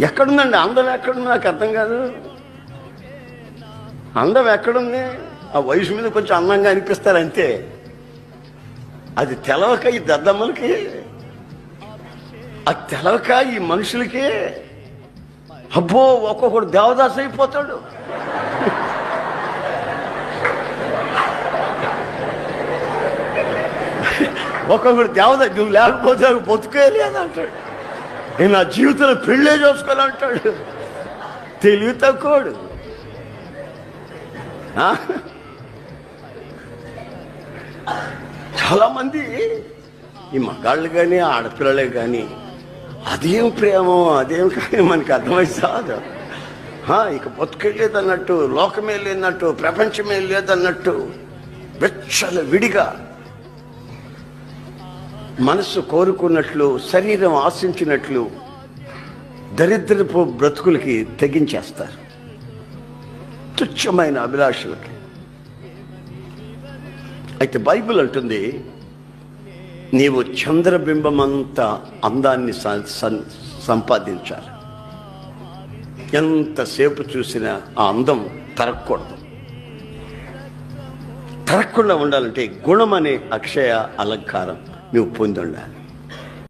ఎక్కడుందండి అందం? ఎక్కడుంది నాకు అర్థం కాదు. అందం ఎక్కడుంది? ఆ వయసు మీద కొంచెం అందంగా అనిపిస్తారు అంతే. అది తెలవక ఈ దద్దమ్మలకి, అది తెలవక ఈ మనుషులకి. అబ్బో, ఒక్కొక్కడు దేవదాసు అయిపోతాడు. ఒక్కొక్కడు దేవదాసు, నువ్వు లేకపోతే బతుకేలేదు అంటాడు. నేను నా జీవితంలో పెళ్ళే చేసుకోవాలంటాడు. తెలివి తక్కువడు. చాలామంది ఈ మగాళ్ళు కానీ ఆడపిల్లలే కానీ అదేం ప్రేమో అదేం కానీ మనకి అర్థమైతే కాదు. ఇక బతుకే లేదన్నట్టు, లోకమే లేదన్నట్టు, ప్రపంచమే లేదన్నట్టు వెచ్చల విడిగా మనసు కోరుకున్నట్లు, శరీరం ఆశించినట్లు దరిద్రపు బ్రతుకులకి తెగించేస్తారు, తుచ్చమైన అభిలాషలకి. అయితే బైబిల్ అంటుంది, నీవు చంద్రబింబమంతా అందాన్ని సంపాదించాలి. ఎంతసేపు చూసినా ఆ అందం తరగకూడదు. తరగకుండా ఉండాలంటే గుణం అనే అక్షయ అలంకారం నువ్వు పొంది ఉండాలి.